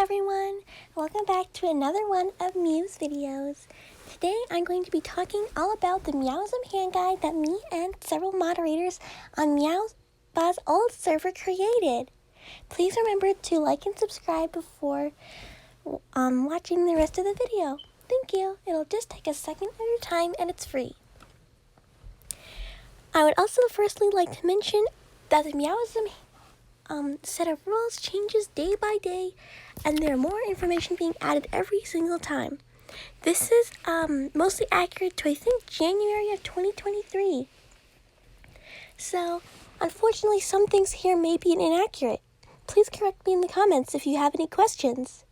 everyone, welcome back to another one of Mew's videos. Today I'm going to be talking all about the Meowism Handguide that me and several moderators on Meowba's old server created. Please remember to like and subscribe before watching the rest of the video. Thank you. It'll just take a second of your time and it's free. I would also firstly like to mention that the Meowism set of rules changes day by day, and there are more information being added every single time. This is mostly accurate to I think January of 2023. So unfortunately some things here may be inaccurate. Please correct me in the comments if you have any questions.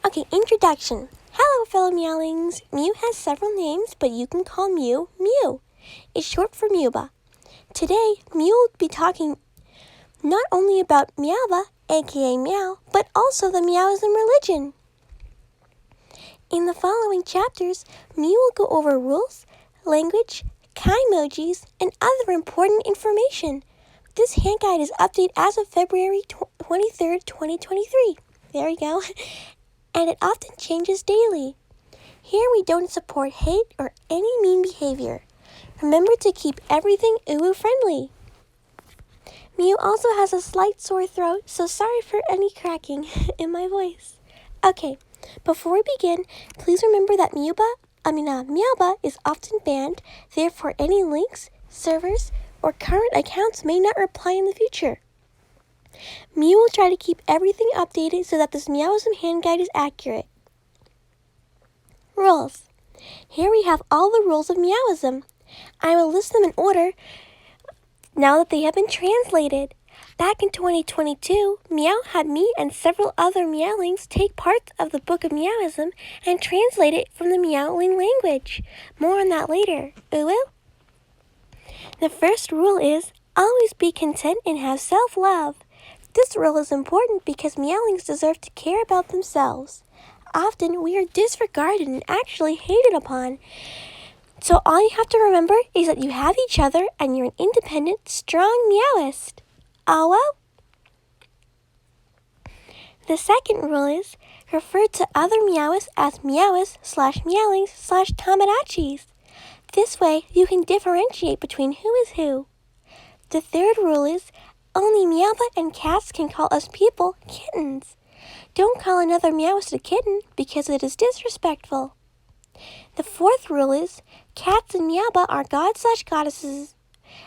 Okay, introduction. Hello fellow Meowlings. Mew has several names, but you can call Mew Mew. It's short for Meowba. Today Mew will be talking not only about Meowba, aka Meow, but also the Meowism religion. In the following chapters, Mew will go over rules, language, kaimojis, and other important information. This handguide is updated as of February 23rd, 2023. There you go. And it often changes daily. Here we don't support hate or any mean behavior. Remember to keep everything uwu friendly. Mew also has a slight sore throat, so sorry for any cracking in my voice. Okay, before we begin, please remember that Meowba is often banned, therefore any links, servers, or current accounts may not reply in the future. Mew will try to keep everything updated so that this Meowism handguide is accurate. Rules. Here we have all the rules of Meowism. I will list them in order now that they have been translated. Back in 2022, Meow had me and several other Meowlings take parts of the Book of Meowism and translate it from the Meowling language. More on that later. Uwu? The first rule is, always be content and have self-love. This rule is important because Meowlings deserve to care about themselves. Often, we are disregarded and actually hated upon. So all you have to remember is that you have each other and you're an independent, strong Meowist. Oh well? The second rule is, refer to other Meowists as Meowist/Meowlings/Tomadachis. This way, you can differentiate between who is who. The third rule is, only Meowba and cats can call us people kittens. Don't call another Meowist a kitten because it is disrespectful. The fourth rule is, cats and Meowba are gods/goddesses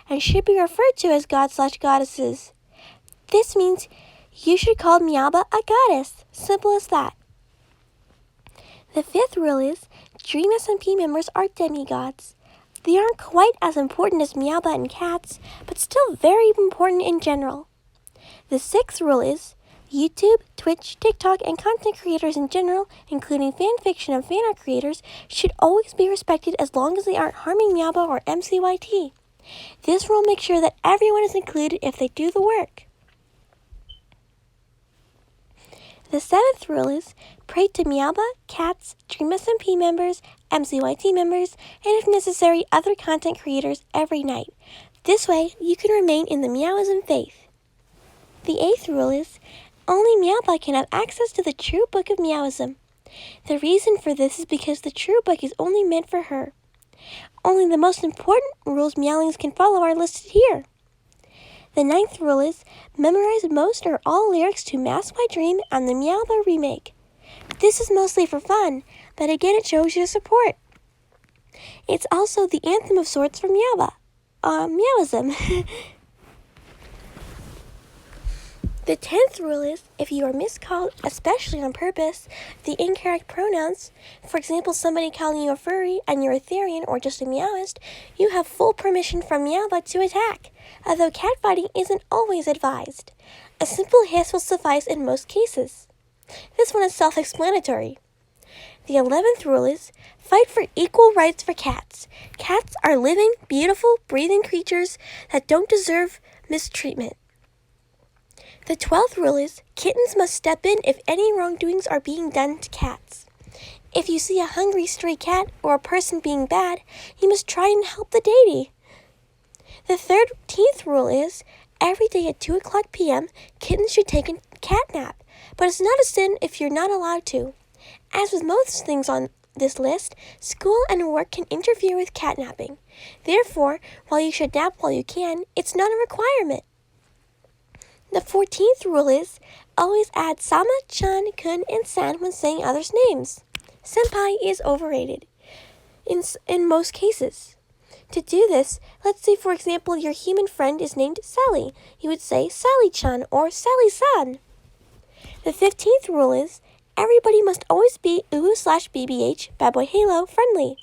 and should be referred to as gods/goddesses. This means you should call Meowba a goddess. Simple as that. The fifth rule is, Dream SMP members are demigods. They aren't quite as important as Meowba and cats, but still very important in general. The sixth rule is, YouTube, Twitch, TikTok, and content creators in general, including fanfiction and fan art creators, should always be respected as long as they aren't harming Meowba or MCYT. This rule makes sure that everyone is included if they do the work. The seventh rule is, pray to Meowba, cats, Dream SMP members, MCYT members, and if necessary, other content creators every night. This way, you can remain in the Meowism faith. The eighth rule is, only Meowba can have access to the true book of Meowism. The reason for this is because the true book is only meant for her. Only the most important rules Meowlings can follow are listed here. The ninth rule is, memorize most or all lyrics to Mask My Dream and the Meowba remake. This is mostly for fun, but again it shows your support. It's also the anthem of sorts for Meowba. Meowism. The 10th rule is, if you are miscalled, especially on purpose, the incorrect pronouns, for example somebody calling you a furry and you're a Therian or just a Meowist, you have full permission from Meowba to attack, although catfighting isn't always advised. A simple hiss will suffice in most cases. This one is self-explanatory. The 11th rule is, fight for equal rights for cats. Cats are living, beautiful, breathing creatures that don't deserve mistreatment. The 12th rule is, kittens must step in if any wrongdoings are being done to cats. If you see a hungry stray cat or a person being bad, you must try and help the deity. The 13th rule is, every day at 2 o'clock p.m., kittens should take a cat nap. but it's not a sin if you're not allowed to. As with most things on this list, school and work can interfere with catnapping. Therefore, while you should nap while you can, it's not a requirement. The 14th rule is, always add sama, chan, kun, and san when saying others' names. Senpai is overrated in most cases. To do this, let's say for example your human friend is named Sally. You would say Sally-chan or Sally-san. The 15th rule is, everybody must always be uwu/bbh, bad boy halo, friendly.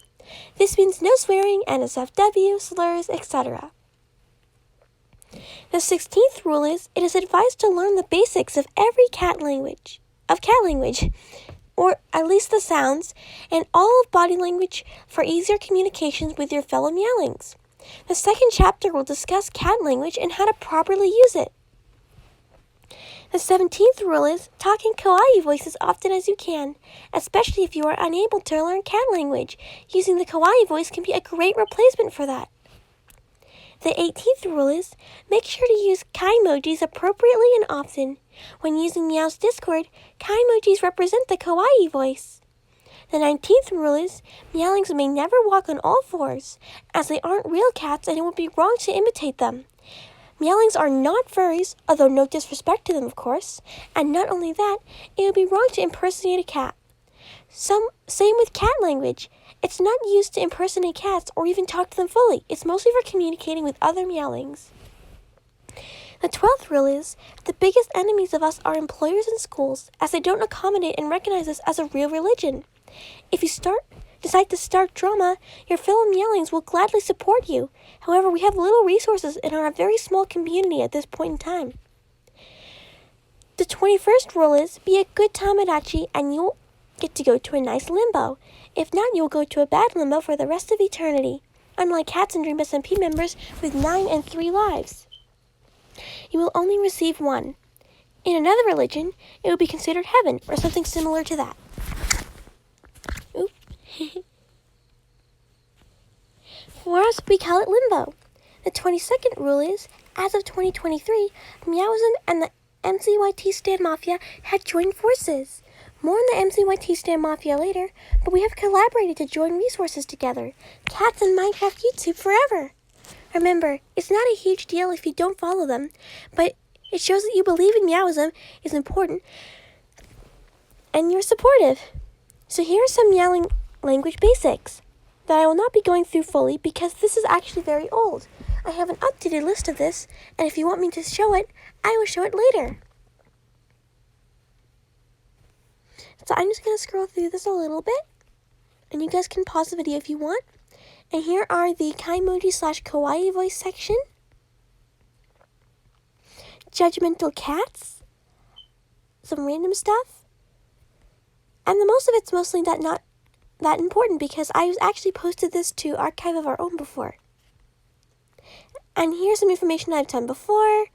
This means no swearing, NSFW, slurs, etc. The 16th rule is, it is advised to learn the basics of every cat language, or at least the sounds, and all of body language for easier communications with your fellow meowlings. The second chapter will discuss cat language and how to properly use it. The 17th rule is, talk in kawaii voice as often as you can, especially if you are unable to learn cat language. Using the kawaii voice can be a great replacement for that. The 18th rule is, make sure to use kaimojis appropriately and often. When using Meow's Discord, kaimojis represent the kawaii voice. The 19th rule is, meowlings may never walk on all fours, as they aren't real cats and it would be wrong to imitate them. Meowlings are not furries, although no disrespect to them, of course. And not only that, it would be wrong to impersonate a cat. Same with cat language. It's not used to impersonate cats or even talk to them fully. It's mostly for communicating with other meowlings. The 12th rule is, the biggest enemies of us are employers and schools, as they don't accommodate and recognize us as a real religion. If you decide to start drama, your fellow meowlings will gladly support you. However, we have little resources and are a very small community at this point in time. The 21st rule is, be a good Tamagotchi and you'll get to go to a nice limbo. If not, you'll go to a bad limbo for the rest of eternity, unlike cats and Dream SMP members with 9 and 3 lives. You will only receive one. In another religion, it would be considered heaven or something similar to that. Oop. For us, we call it limbo. The 22nd rule is, as of 2023, Meowism and the MCYT Stan Mafia had joined forces. More on the MCYT Stan Mafia later, but we have collaborated to join resources together. Cats and Minecraft YouTube forever! Remember, it's not a huge deal if you don't follow them, but it shows that you believe in Meowism is important and you're supportive. So here are some meowing language basics that I will not be going through fully because this is actually very old. I have an updated list of this, and if you want me to show it, I will show it later. So I'm just going to scroll through this a little bit, and you guys can pause the video if you want. And here are the kaimoji/kawaii voice section. Judgmental cats. Some random stuff. And the most of it's mostly not that important because I actually posted this to Archive of Our Own before. And here's some information I've done before.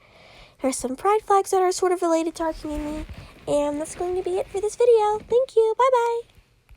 Here's some pride flags that are sort of related to our community. And that's going to be it for this video. Thank you. Bye-bye.